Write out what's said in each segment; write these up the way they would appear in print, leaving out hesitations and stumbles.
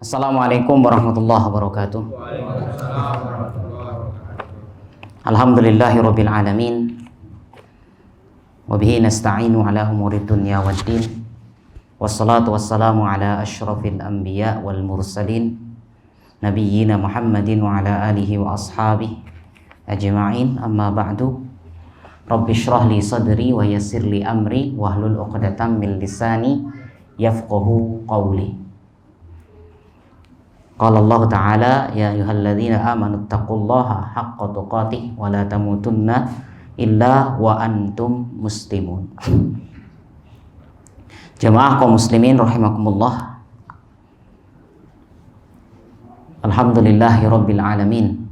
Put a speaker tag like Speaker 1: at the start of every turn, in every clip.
Speaker 1: Assalamualaikum warahmatullahi wabarakatuh. Alhamdulillahirabbil alamin. Wa bihi nasta'inu ala umurid dunya waddin. Wassalatu wassalamu ala asyrafil anbiya wal mursalin nabiyyina Muhammadin wa ala alihi wa ashabihi ajma'in. Amma ba'du. Rabbi shrah li sadri wa yassir li amri wahlul 'uqdatam min lisani yafqahu qawli. Qala Allah Ta'ala, ya ayyuhalladzina amanu taqullaha haqqa tuqatih wa la tamutunna illa wa antum muslimun. Jamaah kaum muslimin rahimakumullah. Alhamdulillahirabbil alamin.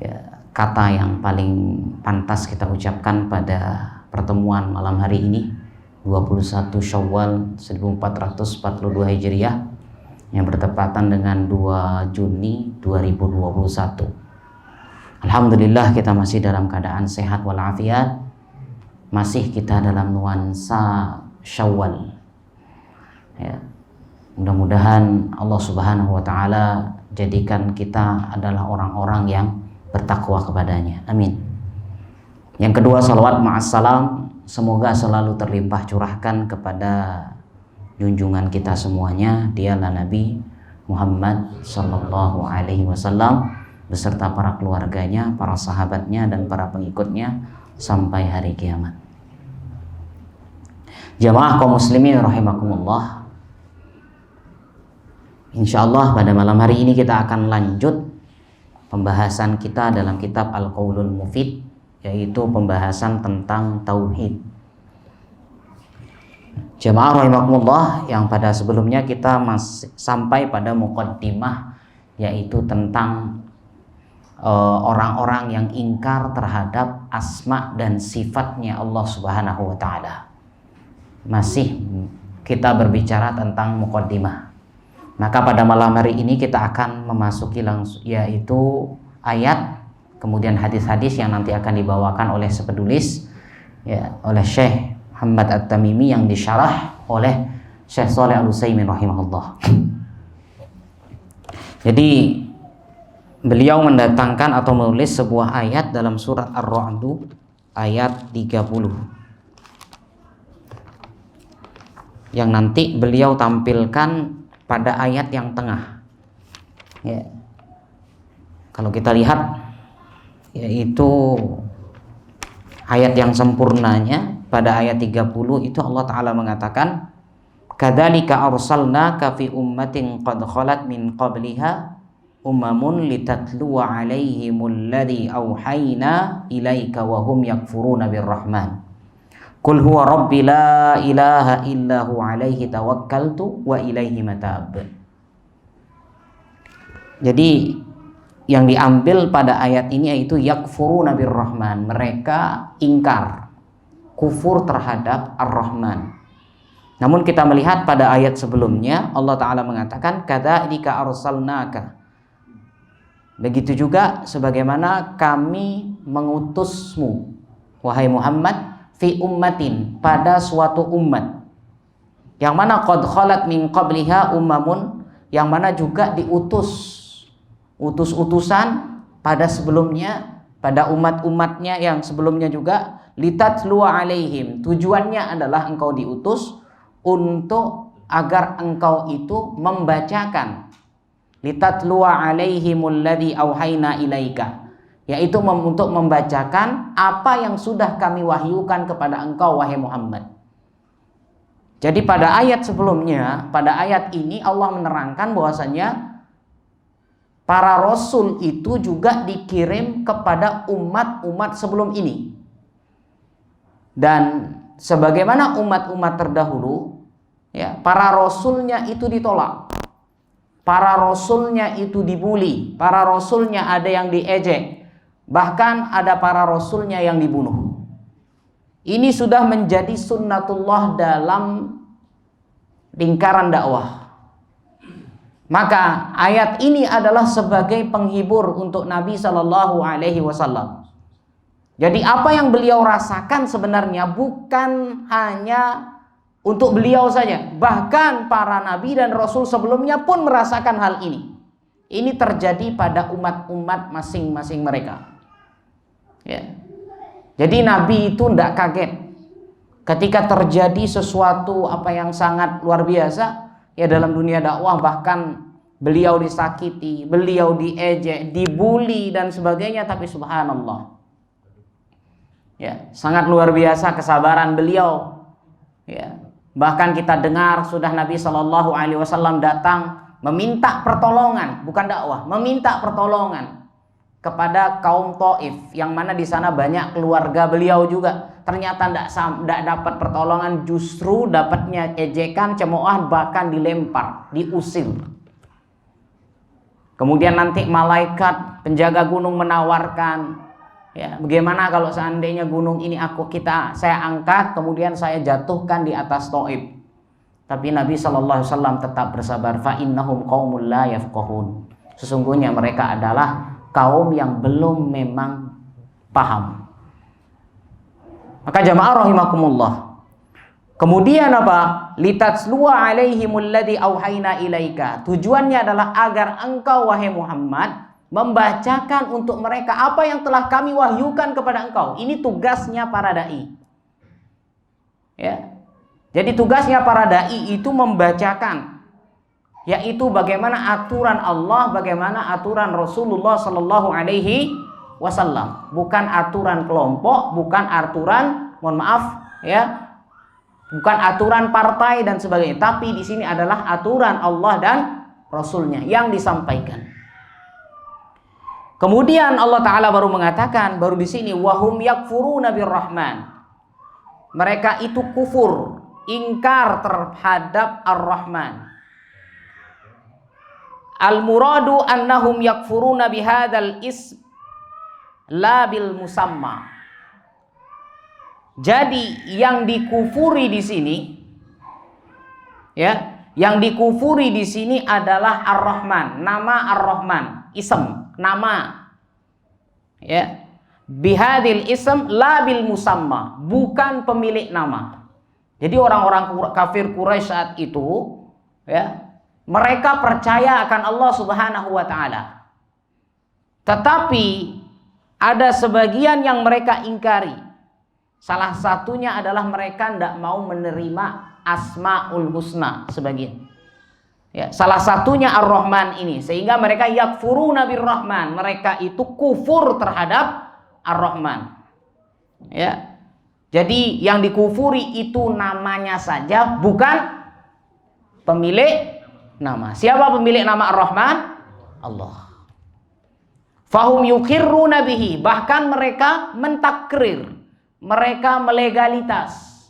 Speaker 1: Ya, kata yang paling pantas kita ucapkan pada pertemuan malam hari ini 21 Syawal 1442 Hijriah yang bertepatan dengan 2 Juni 2021. Alhamdulillah kita masih dalam keadaan sehat walafiat. Masih kita dalam nuansa Syawal. Ya. Mudah-mudahan Allah Subhanahu wa taala jadikan kita adalah orang-orang yang bertakwa kepadanya. Amin. Yang kedua, salawat ma'assalam semoga selalu terlimpah curahkan kepada junjungan kita semuanya, dialah Nabi Muhammad sallallahu alaihi wasallam beserta para keluarganya, para sahabatnya dan para pengikutnya sampai hari kiamat. Jamaah kaum muslimin rahimakumullah. Insyaallah pada malam hari ini kita akan lanjut pembahasan kita dalam kitab Al-Qaulul Mufid, yaitu pembahasan tentang tauhid. Jamaah rahimakumullah, yang pada sebelumnya kita masih sampai pada muqaddimah, yaitu tentang orang-orang yang ingkar terhadap asma dan sifatnya Allah Subhanahu wa taala. Masih kita berbicara tentang muqaddimah. Maka pada malam hari ini kita akan memasuki langsung, yaitu ayat, kemudian hadis-hadis yang nanti akan dibawakan oleh sepenulis, ya, oleh Syekh Muhammad At-Tamimi yang disyarah oleh Syekh Shalih Al-Utsaimin rahimahullah. Jadi beliau mendatangkan atau menulis sebuah ayat dalam surat Ar-Ra'd ayat 30 yang nanti beliau tampilkan pada ayat yang tengah. Ya. Kalau kita lihat, yaitu ayat yang sempurnanya pada ayat 30 itu Allah Ta'ala mengatakan, kadzalika arsalnaka fi ummatin qad khalat min qabliha umamun litatluwa 'alaihimul ladzi auhayna ilaika wa hum yakfuruna birrahman qul huwa rabbi la ilaha illa hu 'alaihi tawakkaltu wa ilaihi matab. Jadi yang diambil pada ayat ini yaitu yakfuruna birrahman, mereka ingkar, kufur terhadap Ar-Rahman. Namun kita melihat pada ayat sebelumnya Allah Ta'ala mengatakan kadzalika arsalnaka, begitu juga sebagaimana kami mengutusmu wahai Muhammad fi ummatin, pada suatu umat yang mana qad khalat min qabliha ummamun, yang mana juga diutus utus-utusan pada sebelumnya, pada umat-umatnya yang sebelumnya juga, litatluwa alaihim, tujuannya adalah engkau diutus untuk agar engkau itu membacakan, litatluwa alaihimul ladzi auhayna ilaika, yaitu untuk membacakan apa yang sudah kami wahyukan kepada engkau wahai Muhammad. Jadi pada ayat sebelumnya, pada ayat ini Allah menerangkan bahwasanya para rasul itu juga dikirim kepada umat-umat sebelum ini. Dan sebagaimana umat-umat terdahulu, ya, para rasulnya itu ditolak. Para rasulnya itu dibuli, para rasulnya ada yang diejek. Bahkan ada para rasulnya yang dibunuh. Ini sudah menjadi sunnatullah dalam lingkaran dakwah. Maka ayat ini adalah sebagai penghibur untuk Nabi Shallallahu Alaihi Wasallam. Jadi apa yang beliau rasakan sebenarnya bukan hanya untuk beliau saja. Bahkan para nabi dan rasul sebelumnya pun merasakan hal ini. Ini terjadi pada umat-umat masing-masing mereka. Ya. Jadi nabi itu tidak kaget ketika terjadi sesuatu apa yang sangat luar biasa ya dalam dunia dakwah. Bahkan beliau disakiti, beliau diejek, dibully dan sebagainya, tapi subhanallah, ya sangat luar biasa kesabaran beliau. Ya, bahkan kita dengar sudah Nabi Shallallahu Alaihi Wasallam datang meminta pertolongan, bukan dakwah, meminta pertolongan kepada kaum Taif, yang mana di sana banyak keluarga beliau juga. Ternyata tidak dapat pertolongan, justru dapatnya ejekan, cemoohan, bahkan dilempar, diusir. Kemudian nanti malaikat penjaga gunung menawarkan, ya, bagaimana kalau seandainya gunung ini saya angkat, kemudian saya jatuhkan di atas Taif. Tapi Nabi Shallallahu Alaihi Wasallam tetap bersabar. Fa innahum qaumul la yafqahun. Sesungguhnya mereka adalah kaum yang belum memang paham. Maka jamaah rahimakumullah. Kemudian apa? Litatsluwa alaihimul ladzi auhayna ilaika. Tujuannya adalah agar engkau wahai Muhammad membacakan untuk mereka apa yang telah kami wahyukan kepada engkau. Ini tugasnya para dai. Ya. Jadi tugasnya para dai itu membacakan, yaitu bagaimana aturan Allah, bagaimana aturan Rasulullah Sallallahu Alaihi Wasallam, bukan aturan kelompok, bukan aturan, mohon maaf, ya, bukan aturan partai dan sebagainya. Tapi di sini adalah aturan Allah dan Rasulnya yang disampaikan. Kemudian Allah Taala baru mengatakan, baru di sini, wahum yakfuruna birrahman. Mereka itu kufur, ingkar terhadap Ar-Rahman. Al-muradu annahum yakfuruna bihadzal ism la bil musamma. Jadi yang dikufuri di sini, ya, yang dikufuri di sini adalah Ar-Rahman, nama Ar-Rahman, ism, nama. Ya. Bihadil ism la bil musamma, bukan pemilik nama. Jadi orang-orang kafir Quraisy saat itu, ya, mereka percaya akan Allah Subhanahu wa taala. Tetapi ada sebagian yang mereka ingkari. Salah satunya adalah mereka tidak mau menerima Asmaul Husna sebagian. Ya, salah satunya Ar-Rahman ini, sehingga mereka yakfuruna birrahman, mereka itu kufur terhadap Ar-Rahman. Ya. Jadi yang dikufuri itu namanya saja, bukan pemilik nama. Siapa pemilik nama Ar-Rahman? Allah. Fahum yukirruna bihi, bahkan mereka mentakrir, mereka melegalitas.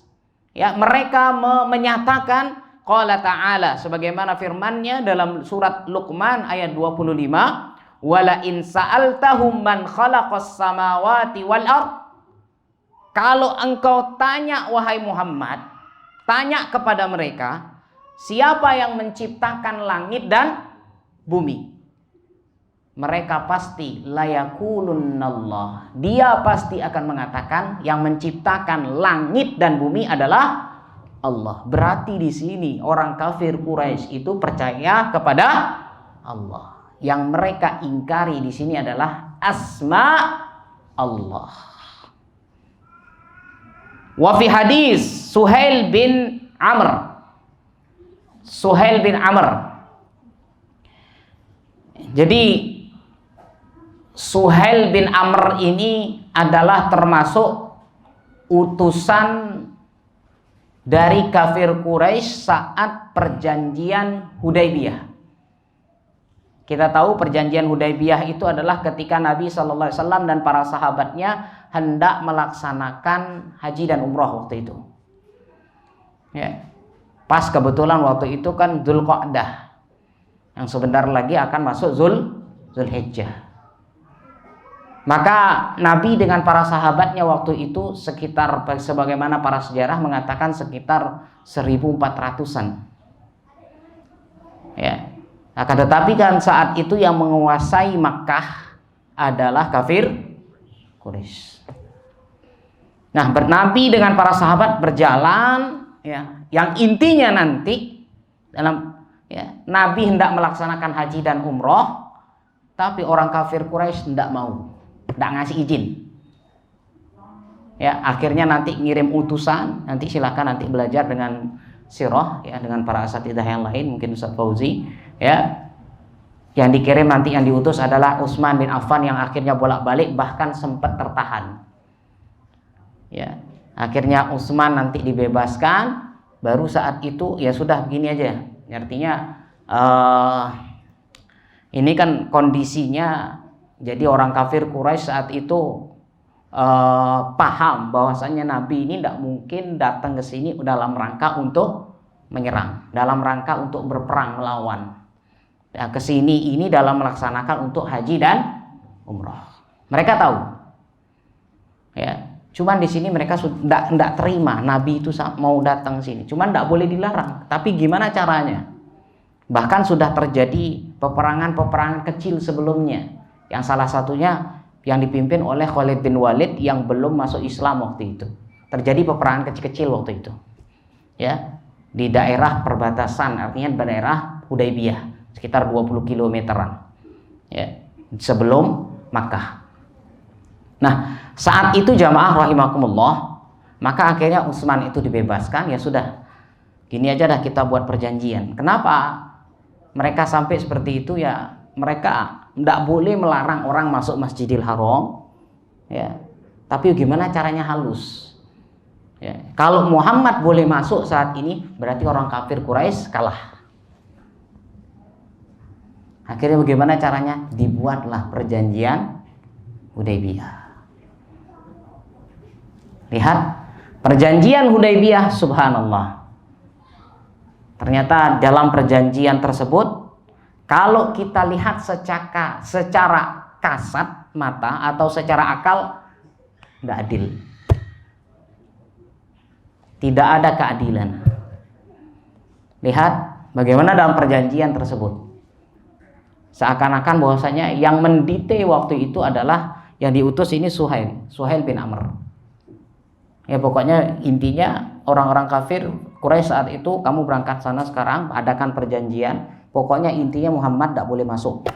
Speaker 1: Ya, mereka menyatakan qala ta'ala, sebagaimana firman-Nya dalam surat Luqman ayat 25, wala in sa'altahum man khalaqas samawati wal ard. Kalau engkau tanya wahai Muhammad, tanya kepada mereka, siapa yang menciptakan langit dan bumi? Mereka pasti layakulunallah. Dia pasti akan mengatakan yang menciptakan langit dan bumi adalah Allah. Berarti di sini orang kafir Quraisy itu percaya kepada Allah. Yang mereka ingkari di sini adalah asma Allah. Wa fi hadis Suhail bin Amr. Suhail bin Amr. Jadi Suhail bin Amr ini adalah termasuk utusan dari kafir Quraisy saat perjanjian Hudaybiyah. Kita tahu perjanjian Hudaybiyah itu adalah ketika Nabi Shallallahu Alaihi Wasallam dan para sahabatnya hendak melaksanakan haji dan umrah waktu itu. Ya. Pas kebetulan waktu itu kan Dzulqa'dah, yang sebentar lagi akan masuk Zulhijjah. Maka Nabi dengan para sahabatnya waktu itu sekitar, sebagaimana para sejarah mengatakan, sekitar 1400-an. Ya. Akan tetapi kan saat itu yang menguasai Makkah adalah kafir Quraisy. Nah, Nabi dengan para sahabat berjalan, ya, yang intinya nanti dalam ya, Nabi hendak melaksanakan haji dan umroh, tapi orang kafir Quraisy hendak mau, hendak ngasih izin. Ya, akhirnya nanti ngirim utusan, nanti silakan nanti belajar dengan sirah ya, dengan para asatidzah yang lain, mungkin Ustaz Fauzi ya. Yang dikirim nanti yang diutus adalah Utsman bin Affan yang akhirnya bolak-balik bahkan sempat tertahan. Ya, akhirnya Utsman nanti dibebaskan, baru saat itu ya sudah begini aja. Artinya ini kan kondisinya, jadi orang kafir Quraisy saat itu paham bahwasanya Nabi ini tidak mungkin datang ke sini dalam rangka untuk menyerang, dalam rangka untuk berperang melawan. Ya, ke sini ini dalam melaksanakan untuk haji dan umroh. Mereka tahu. Ya, cuman di sini mereka sudah tidak terima Nabi itu mau datang sini. Cuman tidak boleh dilarang. Tapi gimana caranya? Bahkan sudah terjadi peperangan-peperangan kecil sebelumnya. Yang salah satunya yang dipimpin oleh Khalid bin Walid yang belum masuk Islam waktu itu. Terjadi peperangan kecil-kecil waktu itu. Ya, di daerah perbatasan, artinya daerah Hudaybiyah, sekitar 20 kilometeran. Ya, sebelum Makkah. Nah, saat itu jamaah rahimakumullah, maka akhirnya Utsman itu dibebaskan. Ya sudah, gini aja dah kita buat perjanjian. Kenapa mereka sampai seperti itu? Ya, mereka tidak boleh melarang orang masuk Masjidil Haram, ya. Tapi gimana caranya halus? Ya, kalau Muhammad boleh masuk saat ini, berarti orang kafir Quraisy kalah. Akhirnya bagaimana caranya? Dibuatlah perjanjian Hudaybiyah. Lihat perjanjian Hudaybiyah, subhanallah. Ternyata dalam perjanjian tersebut, kalau kita lihat secara kasat mata atau secara akal, tidak adil. Tidak ada keadilan. Lihat bagaimana dalam perjanjian tersebut. Seakan-akan bahwasanya yang mendite waktu itu adalah yang diutus ini Suhail bin Amr. Ya pokoknya intinya orang-orang kafir Quraisy saat itu, kamu berangkat sana sekarang, adakan perjanjian. Pokoknya intinya Muhammad tidak boleh masuk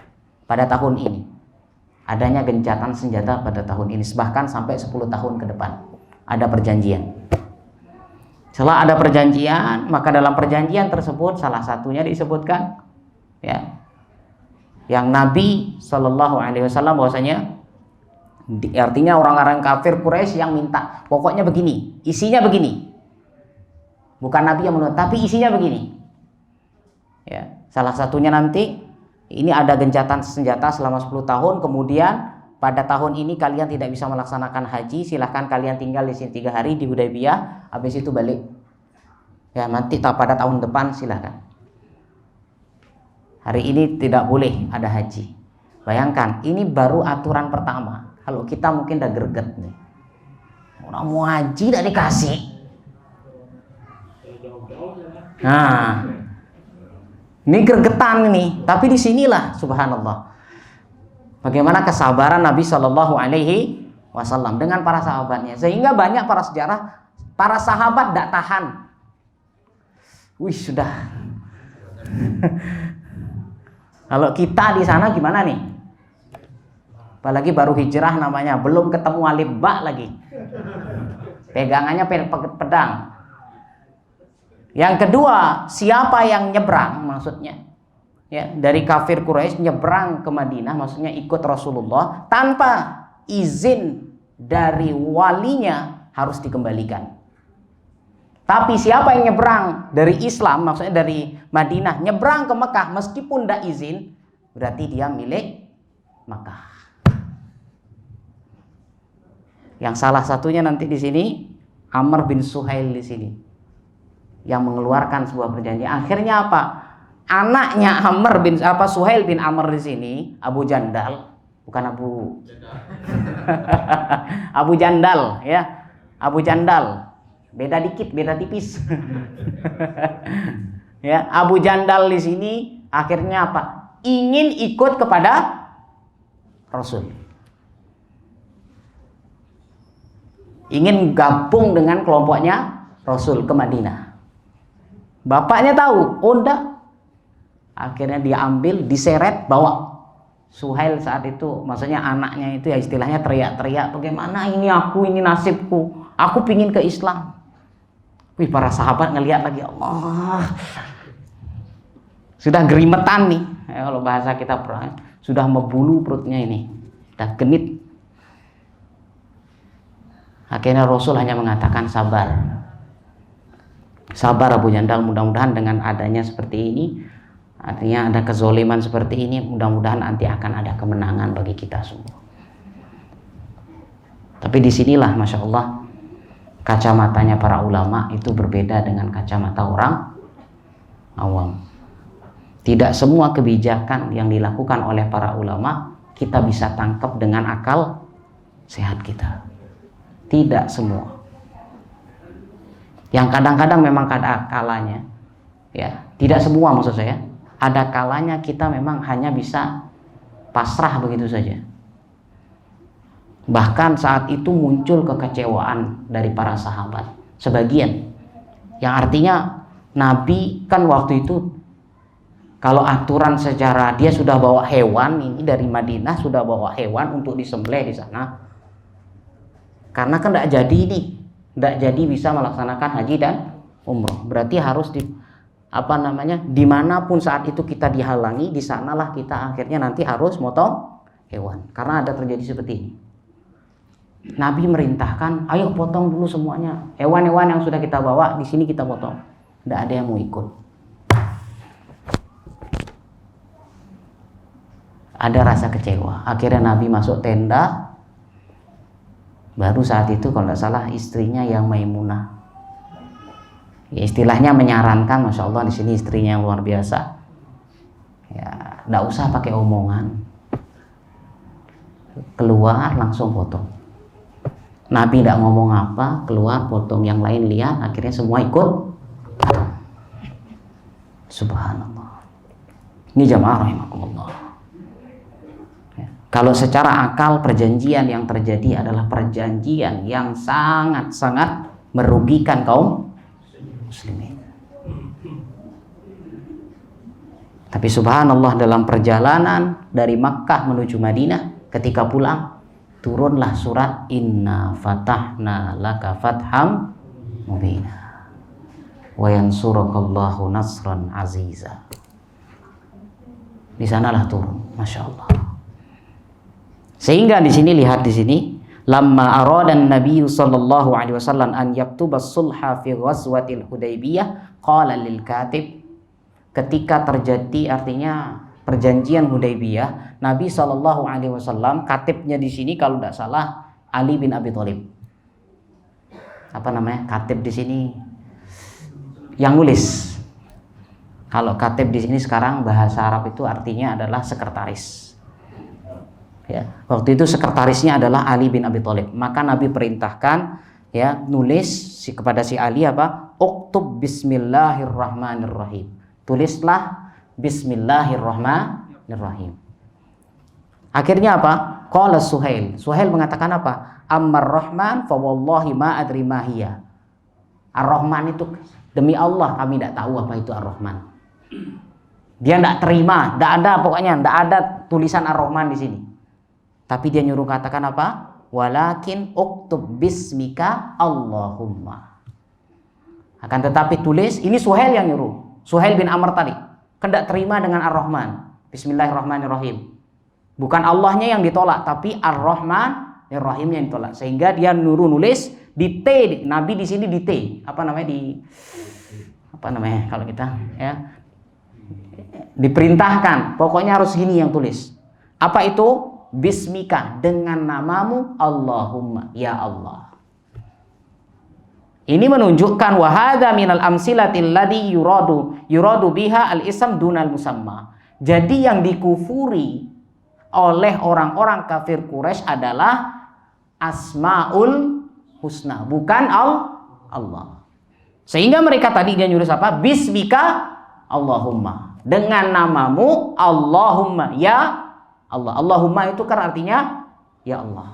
Speaker 1: pada tahun ini. Adanya gencatan senjata pada tahun ini, bahkan sampai 10 tahun ke depan. Ada perjanjian. Setelah ada perjanjian, maka dalam perjanjian tersebut salah satunya disebutkan ya, yang Nabi Shallallahu Alaihi Wasallam bahwasanya, artinya orang-orang kafir Quraisy yang minta, pokoknya begini, isinya begini. Bukan Nabi yang menurut, tapi isinya begini. Ya, salah satunya nanti ini ada gencatan senjata selama 10 tahun, kemudian pada tahun ini kalian tidak bisa melaksanakan haji, silahkan kalian tinggal di sini 3 hari di Hudaybiyah, habis itu balik. Ya, nanti pada tahun depan silahkan. Hari ini tidak boleh ada haji. Bayangkan, ini baru aturan pertama. Kalau kita mungkin udah greget nih. Orang mau haji tidak dikasih. Nah, ini gregetan ini. Tapi disinilah subhanallah, bagaimana kesabaran Nabi Shallallahu Alaihi Wasallam dengan para sahabatnya, sehingga banyak para sejarah, para sahabat tidak tahan. Wih sudah. Kalau kita di sana gimana nih? Apalagi baru hijrah namanya, belum ketemu alif ba lagi. Pegangannya pedang. Yang kedua, siapa yang nyebrang maksudnya? Ya, dari kafir Quraisy nyebrang ke Madinah, maksudnya ikut Rasulullah tanpa izin dari walinya, harus dikembalikan. Tapi siapa yang nyebrang dari Islam, maksudnya dari Madinah nyebrang ke Mekah meskipun tidak izin, berarti dia milik Mekah. Yang salah satunya nanti di sini Amr bin Suhail di sini yang mengeluarkan sebuah perjanjian. Akhirnya apa? Anaknya Suhail bin Amr di sini, Abu Jandal, bukan Abu Jandal ya, Abu Jandal. Beda dikit, beda tipis. Ya, Abu Jandal di sini akhirnya apa? Ingin ikut kepada Rasul. Ingin gabung dengan kelompoknya Rasul ke Madinah. Bapaknya tahu, oh enggak. Akhirnya diambil, diseret, bawa. Suhail saat itu, maksudnya anaknya itu ya istilahnya teriak-teriak, bagaimana ini aku, ini nasibku, aku pingin ke Islam. Wih, para sahabat ngelihat lagi, Allah, sudah gerimetan nih, ya, kalau bahasa kita sudah membulu perutnya ini, sudah genit. Akhirnya Rasul hanya mengatakan sabar, sabar Abu Jandal, mudah-mudahan dengan adanya seperti ini, artinya ada kezoliman seperti ini, mudah-mudahan nanti akan ada kemenangan bagi kita semua. Tapi disinilah Masya Allah kacamatanya para ulama itu berbeda dengan kacamata orang awam. Tidak semua kebijakan yang dilakukan oleh para ulama kita bisa tangkap dengan akal sehat kita. Tidak semua. Yang kadang-kadang memang ada kalanya, ya, tidak semua maksud saya. Ada kalanya kita memang hanya bisa pasrah begitu saja. Bahkan saat itu muncul kekecewaan dari para sahabat sebagian, yang artinya Nabi kan waktu itu kalau aturan secara dia sudah bawa hewan, ini dari Madinah sudah bawa hewan untuk disembelih di sana, karena kan tidak jadi ini, tidak jadi bisa melaksanakan haji dan umroh, berarti harus dimanapun saat itu kita dihalangi, di sanalah kita akhirnya nanti harus motong hewan, karena ada terjadi seperti ini. Nabi merintahkan, ayo potong dulu semuanya hewan-hewan yang sudah kita bawa di sini, kita potong. Tidak ada yang mau ikut. Ada rasa kecewa. Akhirnya Nabi masuk tenda. Baru saat itu kalau tidak salah istrinya yang Maimunah, ya, istilahnya menyarankan, Masya Allah di sini istrinya yang luar biasa, ya tidak usah pakai omongan, keluar langsung potong. Nabi tidak ngomong apa, keluar potong, yang lain lihat, akhirnya semua ikut. Subhanallah. Ini jamaah rahimakumullah. Ya. Kalau secara akal perjanjian yang terjadi adalah perjanjian yang sangat-sangat merugikan kaum muslimin. Tapi subhanallah, dalam perjalanan dari Makkah menuju Madinah, ketika pulang turunlah surat Inna fatahna laka fatham mubina wa yansurakallahu nasran aziza. Di sanalah turun, Masya Allah. Sehingga di sini, lihat di sini, lamma aradan Nabi sallallahu alaihi wasallam an yaktuba sulha fi ghazwatil Hudaybiyah qala lil katib. Ketika terjadi, artinya perjanjian Hudaybiyah, Nabi sallallahu alaihi wasallam, katibnya di sini kalau tidak salah Ali bin Abi Thalib. Apa namanya? Katib di sini yang nulis. Kalau katib di sini sekarang bahasa Arab itu artinya adalah sekretaris. Ya, waktu itu sekretarisnya adalah Ali bin Abi Thalib. Maka Nabi perintahkan, ya, nulis kepada si Ali apa? Uktub bismillahirrahmanirrahim. Tulislah bismillahirrahmanirrahim. Akhirnya apa? Qala Suhail. Suhail mengatakan apa? Ammar Rahman fa wallahi ma adri ma hiya. Ar-Rahman itu demi Allah kami tidak tahu apa itu Ar-Rahman. Dia tidak terima, tidak ada, pokoknya tidak ada tulisan Ar-Rahman di sini. Tapi dia nyuruh katakan apa? Walakin uktub bismika Allahumma. Akan tetapi tulis, ini Suhail yang nyuruh. Suhail bin Amr tadi. Kan tidak terima dengan Ar-Rahman. Bismillahirrahmanirrahim. Bukan Allahnya yang ditolak, tapi Ar-Rahman Ar-Rahimnya yang ditolak. Sehingga dia nyuruh nulis di T. Nabi di sini di T. Apa namanya kalau kita, ya, diperintahkan. Pokoknya harus gini yang tulis. Apa itu? Bismika, dengan namamu Allahumma, ya Allah. Ini menunjukkan wahada minal amsilatil ladhi yuradu biha al-ism dunal musamma. Jadi yang dikufuri oleh orang-orang kafir Quraisy adalah Asmaul Husna, bukan Allah. Sehingga mereka tadinya nyuruh apa? Bismika Allahumma, dengan namamu Allahumma, ya Allah. Allahumma itu kan artinya ya Allah.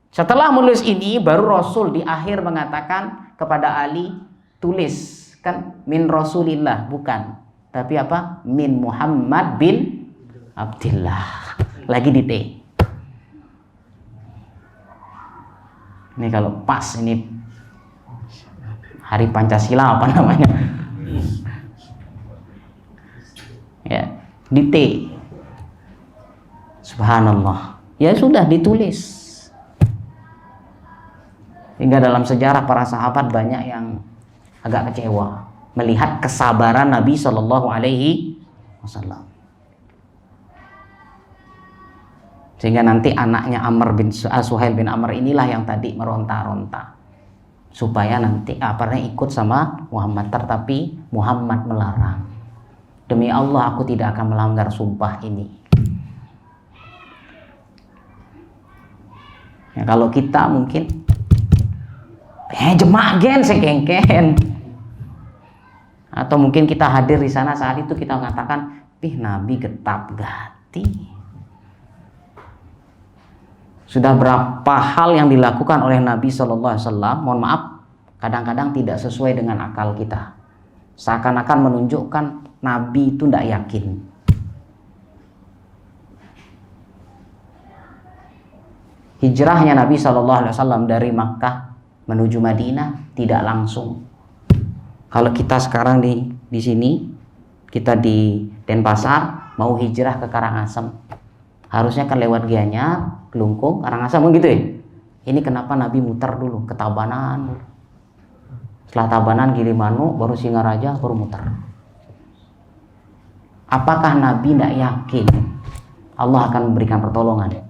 Speaker 1: Setelah menulis ini, baru Rasul di akhir mengatakan kepada Ali, tulis Kan min Rasulillah, bukan. Tapi apa? Min Muhammad bin Abdillah. Lagi di T. Ini kalau pas ini Hari Pancasila apa namanya? Ya, di T. Subhanallah. Ya sudah ditulis. Hingga dalam sejarah para sahabat banyak yang agak kecewa melihat kesabaran Nabi Shallallahu Alaihi Wasallam. Sehingga nanti anaknya Suhail bin Amr inilah yang tadi meronta-ronta supaya nanti ikut sama Muhammad, tetapi Muhammad melarang. Demi Allah aku tidak akan melanggar sumpah ini. Ya, kalau kita mungkin jemak gen sekengken, atau mungkin kita hadir di sana saat itu kita mengatakan, Nabi getap gati. Sudah berapa hal yang dilakukan oleh Nabi Shallallahu Alaihi Wasallam, mohon maaf, kadang-kadang tidak sesuai dengan akal kita. Seakan-akan menunjukkan Nabi itu tidak yakin. Hijrahnya Nabi Shallallahu Alaihi Wasallam dari Makkah menuju Madinah tidak langsung. Kalau kita sekarang di sini, kita di Denpasar mau hijrah ke Karangasem, harusnya kan lewat Gianyar, Kelungkung, Karangasem gitu ya. Ini kenapa Nabi muter dulu ke Tabanan, setelah Tabanan Gilimanuk, baru Singaraja, baru muter. Apakah Nabi tidak yakin Allah akan memberikan pertolongan?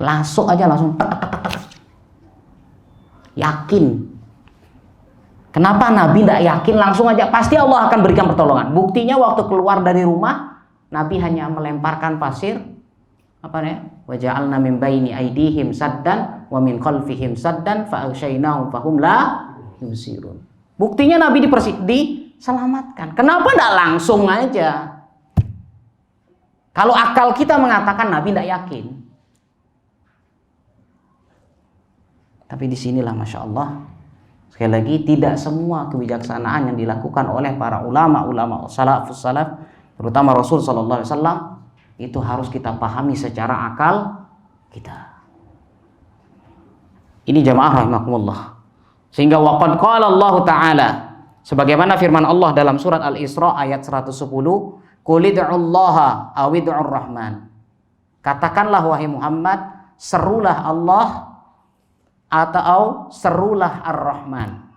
Speaker 1: Langsung yakin. Kenapa Nabi tidak yakin? Langsung aja pasti Allah akan berikan pertolongan. Buktinya waktu keluar dari rumah, Nabi hanya melemparkan pasir, wa ja'alna min baini aydihim saddan wa min khalfihim saddan fa aghshaynahum fahum la yubsirun. Buktinya Nabi diselamatkan. Kenapa tidak langsung aja? Kalau akal kita mengatakan Nabi tidak yakin. Tapi disinilah Masya Allah, sekali lagi tidak semua kebijaksanaan yang dilakukan oleh para ulama salafus salaf, terutama Rasul Sallallahu Alaihi Wasallam, itu harus kita pahami secara akal kita. Ini jamaah rahimakumullah. Sehingga waqad qala Allah Ta'ala, sebagaimana firman Allah dalam surat Al-Isra ayat 110, qul id'ullaha aw id'ur rahman. Katakanlah wahai Muhammad, serulah Allah atau serulah Ar-Rahman.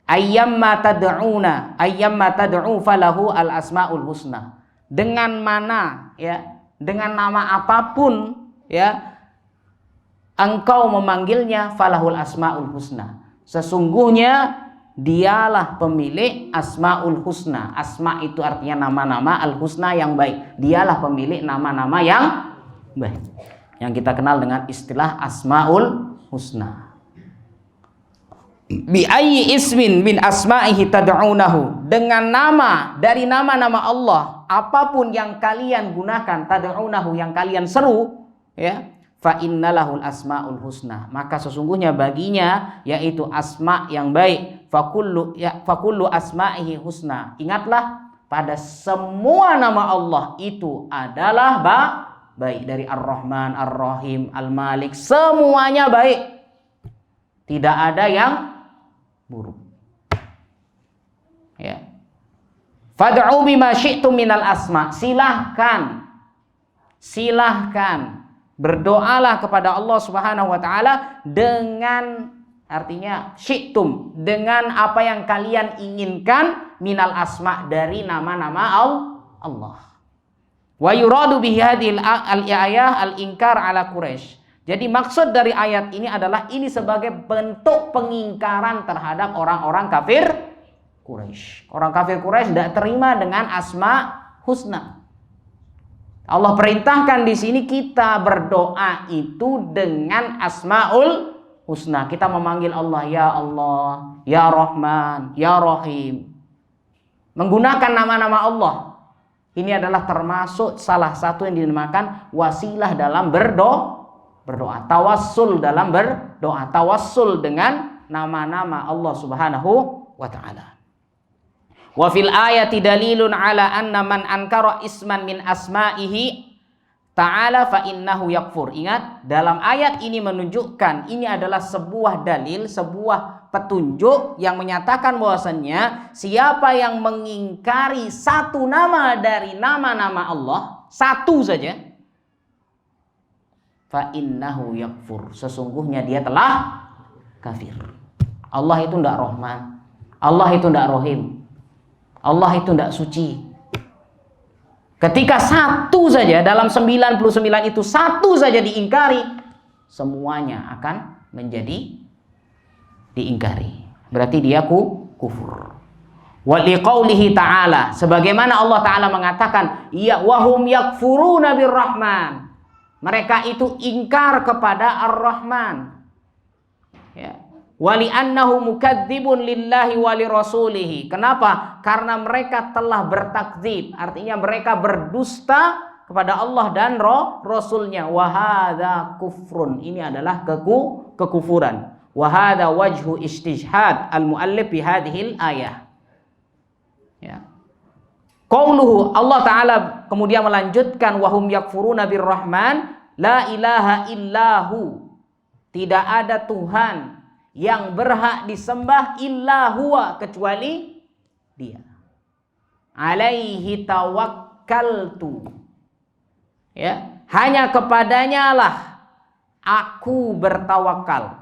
Speaker 1: Ayyamma tad'u falahu al-asmaul husna. Dengan mana ya, dengan nama apapun ya engkau memanggilnya, falahul asmaul husna. Sesungguhnya dialah pemilik asmaul husna. Asma itu artinya nama-nama, al-husna yang baik. Dialah pemilik nama-nama yang baik, yang kita kenal dengan istilah asmaul husna. Bi ayyi ismin min asma'ihi tad'unahu. Dengan nama dari nama-nama Allah, apapun yang kalian gunakan, tad'unahu yang kalian seru, ya, fa innalahul asmaul husna. Maka sesungguhnya baginya yaitu asma yang baik. Fa kullu asma'ihi husna. Ingatlah, pada semua nama Allah itu adalah baik. Dari Ar-Rahman, Ar-Rahim, Al-Malik, semuanya baik. Tidak ada yang buruk. Ya. Fad'u bima syi'tum minal asma. Silahkan berdoalah kepada Allah Subhanahu wa taala dengan, artinya syi'tum, dengan apa yang kalian inginkan, minal asma, dari nama-nama Allah. Wa yuradu bihi hadhil al-ayah al-inkar ala Quraisy. Jadi maksud dari ayat ini adalah ini sebagai bentuk pengingkaran terhadap orang-orang kafir Quraisy. Orang kafir Quraisy tidak terima dengan asma husna. Allah perintahkan di sini kita berdoa itu dengan asmaul husna. Kita memanggil Allah, ya Rahman, ya Rahim. Menggunakan nama-nama Allah. Ini adalah termasuk salah satu yang dinamakan wasilah dalam berdoa. Tawassul dalam berdoa. Tawassul dengan nama-nama Allah Subhanahu wa ta'ala. Wa fil ayati dalilun ala anna man ankara isman min asma'ihi ta'ala fa innahu yakfur. Ingat, dalam ayat ini menunjukkan ini adalah sebuah dalil, sebuah petunjuk yang menyatakan bahwasannya siapa yang mengingkari satu nama dari nama-nama Allah, satu saja, fa innahu yakfur, sesungguhnya dia telah kafir. Allah itu tidak Rahman, Allah itu tidak Rahim, Allah itu tidak suci. Ketika satu saja dalam 99 itu satu saja diingkari, semuanya akan menjadi diingkari. Berarti dia kufur. Wa liqaulihi ta'ala, sebagaimana Allah Ta'ala mengatakan, ya wahum yakfuruna birrahman. Mereka itu ingkar kepada Ar-Rahman. Ya. Wali annahu mukadzibun lillahi wali rasulihi. Kenapa? Karena mereka telah bertakdzib, artinya mereka berdusta kepada Allah dan Rasulnya. Wahada kufrun, ini adalah kekufuran. Wahada wajhu istijhad al-muallif bi hadhil ayah. Ya. Qauluhu, Allah Ta'ala kemudian melanjutkan, wahum yakfuruna birrahman la ilaha illahu, tidak ada Tuhan yang berhak disembah illa huwa, kecuali dia. Alaihi tawakkaltu, ya, hanya kepadanya lah aku bertawakal.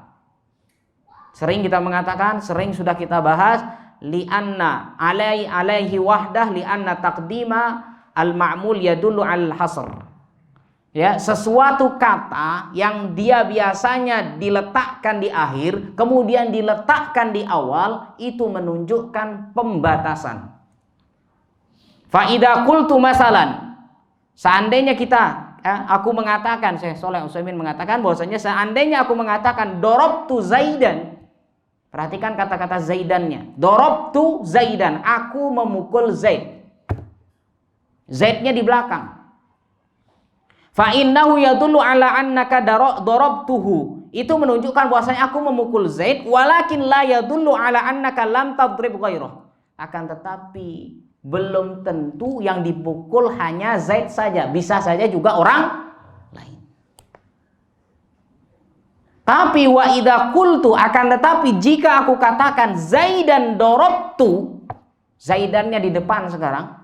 Speaker 1: Sering kita mengatakan, sering sudah kita bahas, li'anna alaihi wahdah li'anna taqdima al-ma'mul yadullu al-hasr. Ya, sesuatu kata yang dia biasanya diletakkan di akhir, kemudian diletakkan di awal, itu menunjukkan pembatasan. Fa idza qultu masalan, seandainya kita, aku mengatakan, Syekh Shalih Utsaimin mengatakan bahwasanya seandainya aku mengatakan darabtu Zaidan, perhatikan kata-kata Zaidannya, darabtu Zaidan, aku memukul Zaid. Zaidnya di belakang. Fa innahu yadullu ala annaka darabtuhu, itu menunjukkan bahwasanya aku memukul Zaid, walakin la yadullu ala annaka lam tadrib ghairah. Akan tetapi belum tentu yang dipukul hanya Zaid saja, bisa saja juga orang lain. Tapi wa idza qultu, akan tetapi jika aku katakan Zaidan darabtu, Zaidannya di depan sekarang,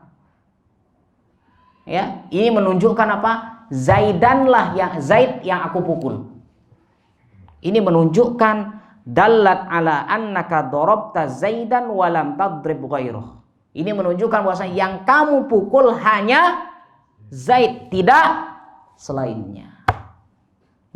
Speaker 1: ya, ini menunjukkan apa? Zaidanlah yang Zaid yang aku pukul. Ini menunjukkan dallat ala annaka darabta Zaidan wa lam tadrib ghairah. Ini menunjukkan bahwasanya yang kamu pukul hanya Zaid, tidak selainnya.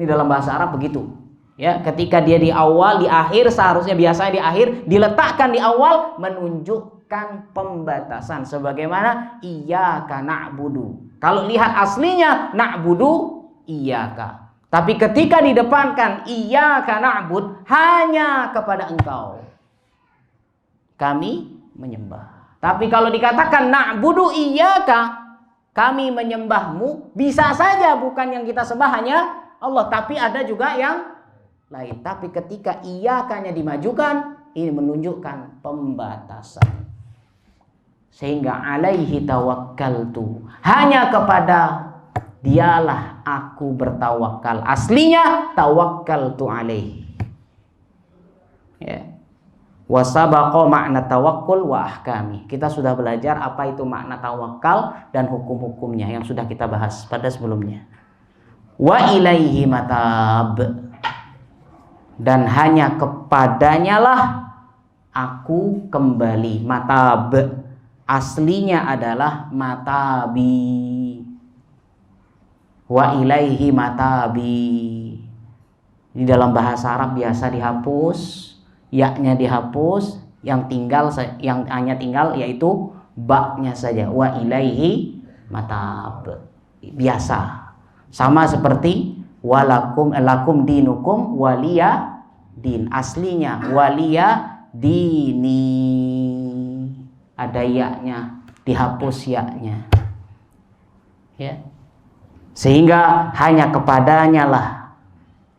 Speaker 1: Ini dalam bahasa Arab begitu. Ya, ketika dia di awal, di akhir, seharusnya biasanya di akhir, diletakkan di awal menunjukkan pembatasan, sebagaimana iyyaka na'budu. Kalau lihat aslinya na'budu iyyaka. Tapi ketika didepankan iyyaka na'bud, hanya kepada engkau kami menyembah. Tapi kalau dikatakan na'budu iyyaka, kami menyembahmu, bisa saja bukan yang kita sembah hanya Allah, tapi ada juga yang lain. Tapi ketika iyyakanya dimajukan, ini menunjukkan pembatasan. Sehingga alaihi tawakkaltu, hanya kepada dialah aku bertawakal. Aslinya tawakkaltu alaihi. Ya. Wa sabaqa makna tawakkul wa ahkami. Kita sudah belajar apa itu makna tawakal dan hukum-hukumnya yang sudah kita bahas pada sebelumnya. Wa ilaihi matab, dan hanya kepadanya lah aku kembali. Matab aslinya adalah matabi. Wa ilaihi matabi. Di dalam bahasa Arab biasa dihapus, ya-nya dihapus, yang hanya tinggal yaitu ba-nya saja. Wa ilaihi matab. Biasa. Sama seperti lakum dinukum waliya din. Aslinya waliya dini, ada ya-nya, dihapus ya-nya, ya. Sehingga hanya kepadanya lah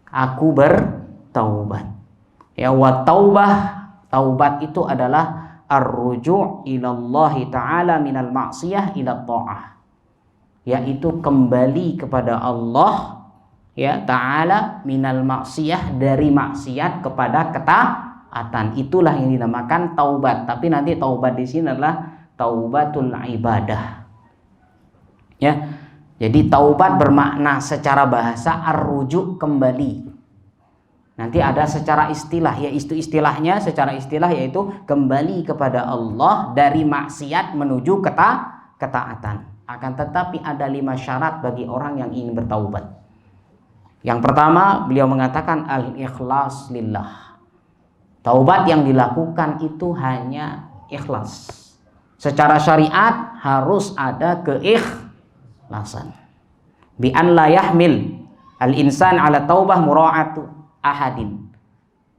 Speaker 1: aku bertaubat. Ya, wa taubah, taubat itu adalah ar-ruju' ila Allah Ta'ala minal ma'siyah ila ta'ah, yaitu kembali kepada Allah ya Ta'ala minal ma'siyah, dari maksiat kepada ketaatan. Itulah yang dinamakan taubat. Tapi nanti taubat di sini adalah taubatul ibadah. Ya. Jadi taubat bermakna secara bahasa ar-ruju', kembali. Nanti ada secara istilah, yaitu istilahnya secara istilah yaitu kembali kepada Allah dari maksiat menuju ketaatan. Akan tetapi ada 5 syarat bagi orang yang ingin bertaubat. Yang pertama, beliau mengatakan al-ikhlas lillah. Taubat yang dilakukan itu hanya ikhlas. Secara syariat harus ada keikhlasan. Bi an la yahmil al-insan ala taubah mura'atu ahadin.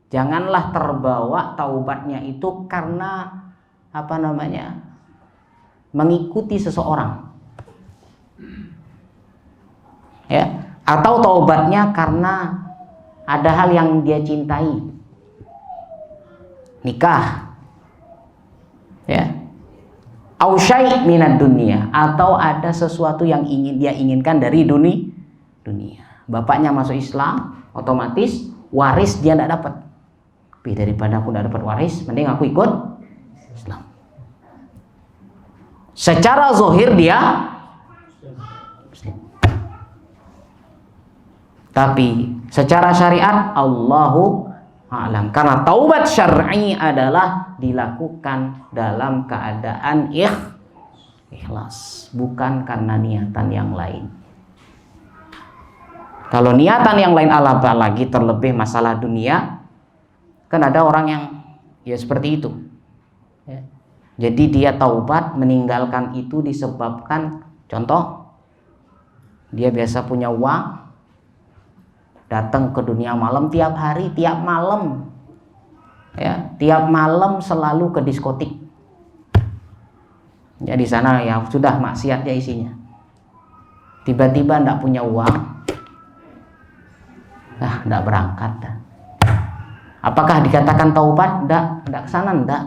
Speaker 1: Janganlah terbawa taubatnya itu karena mengikuti seseorang. Ya, atau taubatnya karena ada hal yang dia cintai. Nikah. Ya. Au syai' minad dunia, atau ada sesuatu yang ingin dia inginkan dari dunia. Bapaknya masuk Islam, otomatis waris dia tidak dapat. Tapi daripada aku tidak dapat waris, mending aku ikut Islam. Secara zahir dia Muslim, tapi secara syariat Allahu a'lam. Karena taubat syar'i adalah dilakukan dalam keadaan ikhlas, bukan karena niatan yang lain. Kalau niatan yang lain apalagi terlebih masalah dunia, kan ada orang yang ya seperti itu ya. Jadi dia taubat meninggalkan itu disebabkan, contoh, dia biasa punya uang, datang ke dunia malam tiap hari, tiap malam ya, tiap malam selalu ke diskotik ya. Di sana ya sudah maksiatnya isinya. Tiba-tiba ndak punya uang, ndak berangkat dah. Apakah dikatakan taubat? Ndak kesana, ndak.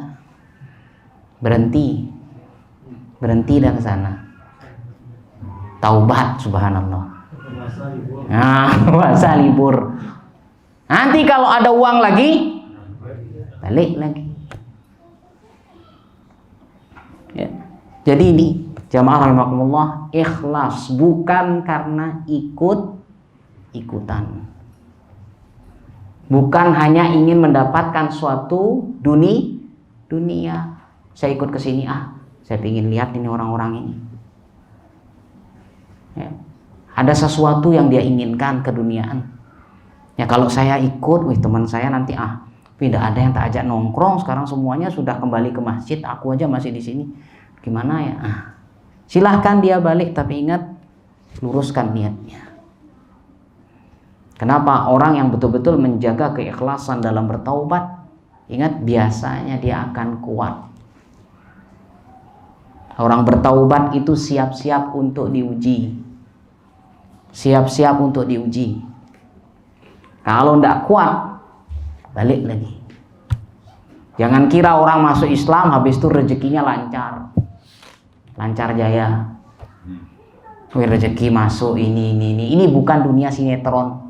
Speaker 1: Berhenti dah kesana. Taubat, subhanallah. Masa libur. Nanti kalau ada uang lagi, balik lagi. Ya. Jadi ini jamaah rahimakumullah, ikhlas bukan karena ikut-ikutan. Bukan hanya ingin mendapatkan suatu dunia. Saya ikut ke sini, saya ingin lihat ini orang-orang ini. Ya. Ada sesuatu yang dia inginkan keduniaan. Ya kalau saya ikut, teman saya nanti tidak ada yang tak ajak nongkrong. Sekarang semuanya sudah kembali ke masjid, aku aja masih di sini. Gimana ya? Silahkan dia balik, tapi ingat luruskan niatnya. Kenapa? Orang yang betul-betul menjaga keikhlasan dalam bertaubat, ingat biasanya dia akan kuat. Orang bertaubat itu siap-siap untuk diuji. Siap-siap untuk diuji. Kalau tidak kuat, balik lagi. Jangan kira orang masuk Islam habis itu rezekinya lancar jaya. Rezeki masuk ini bukan dunia sinetron.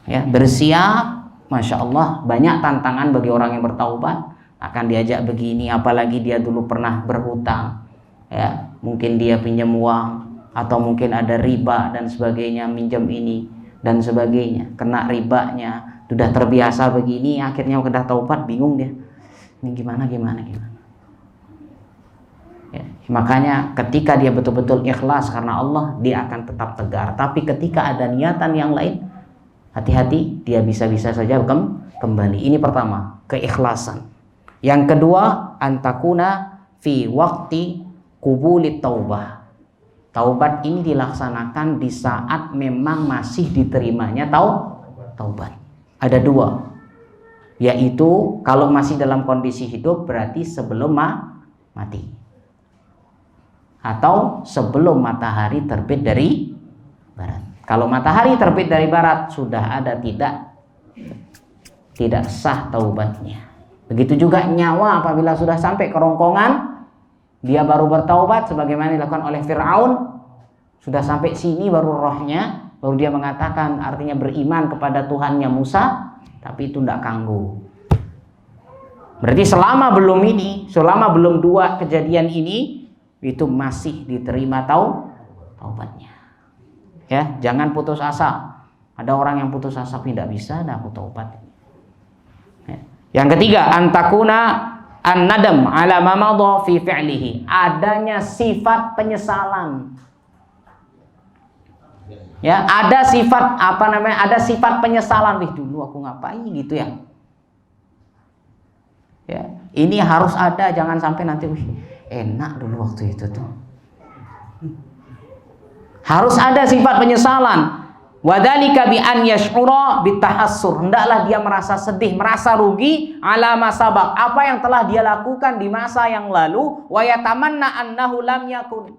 Speaker 1: Ya, bersiap, masya Allah, banyak tantangan bagi orang yang bertaubat. Akan diajak begini, apalagi dia dulu pernah berhutang, ya, mungkin dia pinjam uang, atau mungkin ada riba dan sebagainya, minjam ini dan sebagainya, kena ribanya, sudah terbiasa begini, akhirnya udah taubat bingung dia, ini gimana. Ya, makanya ketika dia betul-betul ikhlas karena Allah, dia akan tetap tegar. Tapi ketika ada niatan yang lain, hati-hati, dia bisa-bisa saja kembali. Ini pertama, keikhlasan. Yang kedua, antakuna fi waqti qubulit taubah. Taubat ini dilaksanakan di saat memang masih diterimanya taubat. Ada 2, yaitu kalau masih dalam kondisi hidup berarti sebelum mati, atau sebelum matahari terbit dari barat. Kalau matahari terbit dari barat sudah ada tidak sah taubatnya. Begitu juga nyawa apabila sudah sampai kerongkongan, dia baru bertaubat sebagaimana dilakukan oleh Fir'aun. Sudah sampai sini baru rohnya, baru dia mengatakan artinya beriman kepada Tuhannya Musa, tapi itu tidak kanggu. Berarti selama belum dua kejadian ini, itu masih diterima taubatnya. Ya, jangan putus asa. Ada orang yang putus asa tidak bisa, nah aku taubat. Ya. Yang ketiga, antakuna an-nadam ala ma madha fi fi'lihi. Adanya sifat penyesalan. Ya, ada sifat Ada sifat penyesalan. Wih, dulu aku ngapain gitu ya. Ya, ini harus ada, jangan sampai nanti enak dulu waktu itu tuh. Harus ada sifat penyesalan. Wadzalika bi an yash'ura bitahassur. Hendaklah dia merasa sedih, merasa rugi ala ma sabaq, apa yang telah dia lakukan di masa yang lalu, wa yatamanna annahu lam yakun.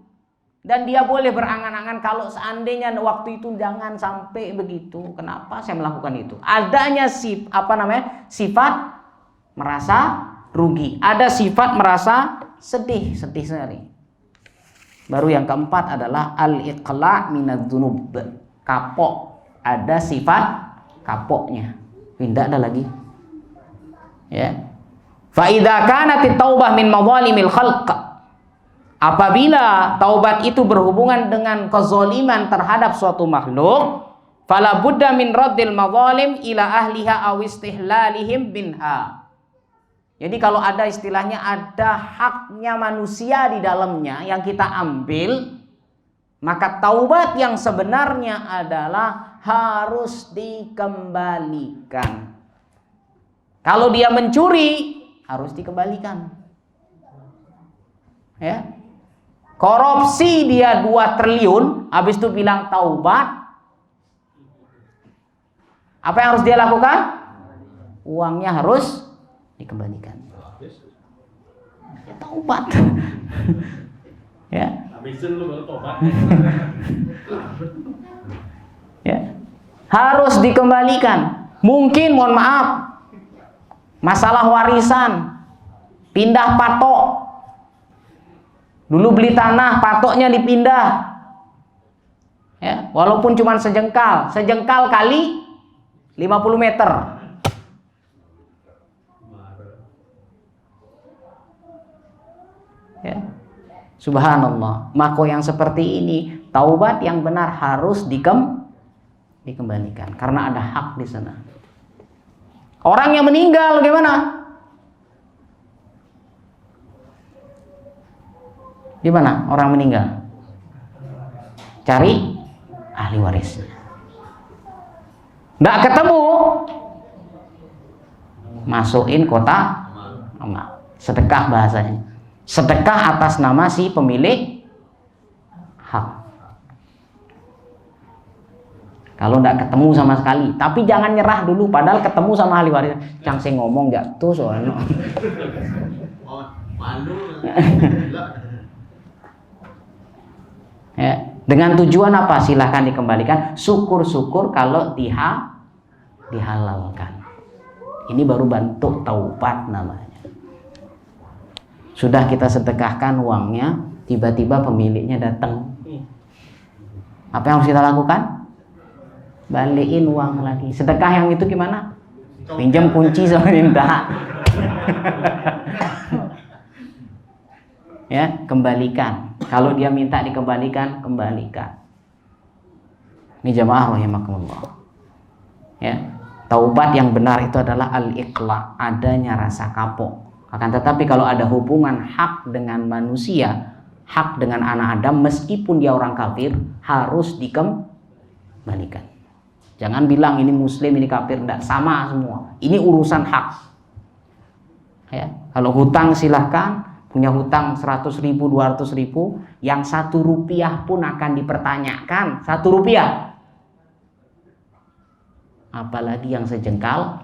Speaker 1: Dan dia boleh berangan-angan kalau seandainya waktu itu jangan sampai begitu. Kenapa saya melakukan itu? Adanya sifat merasa rugi. Ada sifat merasa sedih sekali. Baru yang keempat adalah al-iqla' minadz-dzunub. Kapok. Ada sifat kapoknya. Tidak ada lagi. Ya. Fa idza kanat at-taubah min madzalimil khalq. Apabila taubat itu berhubungan dengan kezaliman terhadap suatu makhluk, fala budda min raddil madzalim ila ahliha aw istihlalihim binha. Jadi kalau ada istilahnya ada haknya manusia di dalamnya yang kita ambil, maka taubat yang sebenarnya adalah harus dikembalikan. Kalau dia mencuri, harus dikembalikan. Ya. Korupsi dia 2 triliun, habis itu bilang taubat. Apa yang harus dia lakukan? Uangnya harus dikembalikan. Ya, taubat. Ya. Ya. Harus dikembalikan. Mungkin mohon maaf, masalah warisan, pindah patok. Dulu beli tanah, patoknya dipindah. Ya, walaupun cuma sejengkal kali 50 meter. Ya. Subhanallah. Maka yang seperti ini, taubat yang benar harus dikembalikan karena ada hak di sana. Orang yang meninggal bagaimana? Di mana orang meninggal? Cari ahli warisnya. Nggak ketemu, masukin kotak amal. Sedekah bahasanya. Sedekah atas nama si pemilik hak. Kalau nggak ketemu sama sekali, tapi jangan nyerah dulu. Padahal ketemu sama ahli waris. Cang saya ngomong nggak tuh soalnya. Ya, dengan tujuan apa? Silahkan dikembalikan. Syukur-syukur kalau dihalalkan. Ini baru bentuk taubat namanya. Sudah kita sedekahkan uangnya, tiba-tiba pemiliknya datang. Apa yang harus kita lakukan? Balikin uang lagi. Sedekah yang itu gimana? Pinjam kunci sama minta. Ya, kembalikan. Kalau dia minta dikembalikan, kembalikan. Ini jamaah rahimakumullah. Ya, taubat yang benar itu adalah al-iqla', adanya rasa kapok. Akan tetapi kalau ada hubungan hak dengan manusia, hak dengan anak Adam, meskipun dia orang kafir, harus dikembalikan. Jangan bilang ini muslim, ini kafir, tidak, sama semua. Ini urusan hak. Ya, kalau hutang silahkan. Punya hutang 100.000, 200.000, yang 1 rupiah pun akan dipertanyakan. 1 rupiah. Apalagi yang sejengkal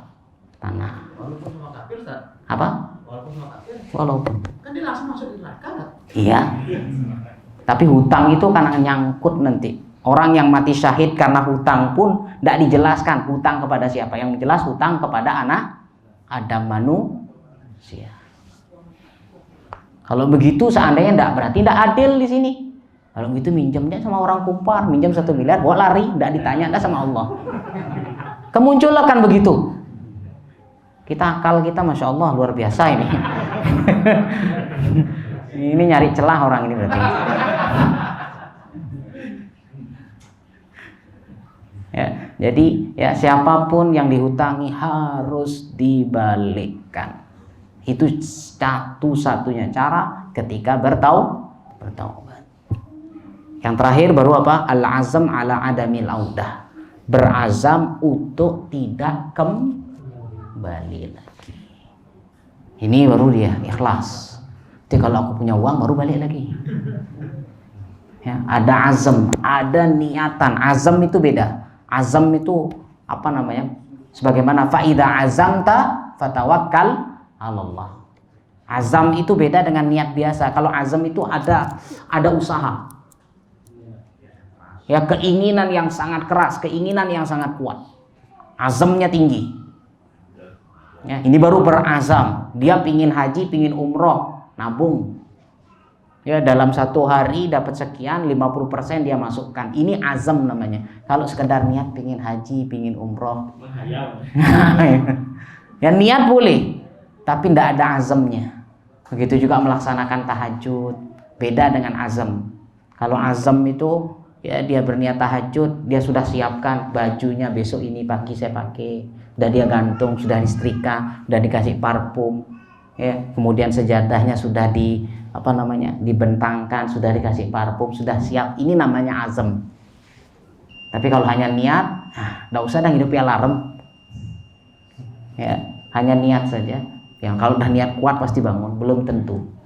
Speaker 1: tanah.
Speaker 2: Walaupun sama kafir, Ustaz.
Speaker 1: Apa?
Speaker 2: Walaupun sama kafir.
Speaker 1: Walaupun.
Speaker 2: Kan dia langsung masuk di neraka.
Speaker 1: Iya. Tapi hutang itu kan nyangkut nanti. Orang yang mati syahid karena hutang pun tidak dijelaskan hutang kepada siapa. Yang jelas hutang kepada anak Adam Sia. Kalau begitu seandainya berarti tidak adil di sini. Kalau begitu minjemnya sama orang kumpar, minjam 1 miliar, bawa lari, tidak ditanya, tidak sama Allah. Kemunculan kan begitu. Akal kita, masya Allah, luar biasa ini. Ini nyari celah orang ini berarti. Ya, jadi ya siapapun yang dihutangi harus dibalikkan. Itu satu-satunya cara ketika bertaubat. Yang terakhir baru apa? Al-azam ala adamil audah. Berazam untuk tidak kembali lagi. Ini baru dia ikhlas. Jadi kalau aku punya uang baru balik lagi. Ya, ada azam, ada niatan. Azam itu beda. Azam itu apa namanya? Sebagaimana faida azamta fatawakkal 'alallah. Azam itu beda dengan niat biasa. Kalau azam itu ada usaha. Ya, keinginan yang sangat keras, keinginan yang sangat kuat. Azamnya tinggi. Ya, ini baru berazam. Dia pingin haji, pingin umroh, nabung. Ya, dalam 1 hari dapat sekian, 50% dia masukkan. Ini azam namanya. Kalau sekedar niat pingin haji, pingin umroh, ya niat boleh, tapi tidak ada azamnya. Begitu juga melaksanakan tahajud, beda dengan azam. Kalau azam itu ya dia berniat tahajud, dia sudah siapkan bajunya besok ini pagi saya pakai, dan dia gantung, sudah disetrika, sudah dikasih parfum, ya kemudian sejadahnya sudah dibentangkan, sudah dikasih parfum, sudah siap. Ini namanya azam. Tapi kalau hanya niat, tidak usah dah hidupi alarm. Ya, hanya niat saja. Yang kalau udah niat kuat pasti bangun, belum tentu.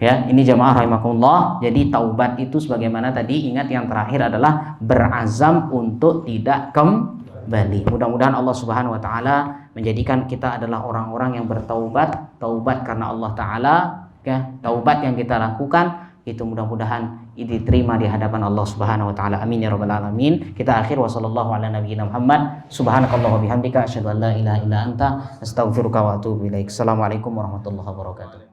Speaker 1: Ya, ini jamaah rahimakumullah. Jadi taubat itu sebagaimana tadi, ingat yang terakhir adalah berazam untuk tidak kembali. Mudah-mudahan Allah Subhanahu wa taala menjadikan kita adalah orang-orang yang bertaubat, taubat karena Allah taala. Ya, taubat yang kita lakukan itu mudah-mudahan diterima di hadapan Allah Subhanahu wa taala. Amin ya rabbal alamin. Kita akhir wa sallallahu ala nabiyyina Muhammad. Subhanakallah wa bihamdika asyhadu an la ilaha illa anta astaghfiruka wa atubu ilaik. Assalamualaikum warahmatullahi wabarakatuh.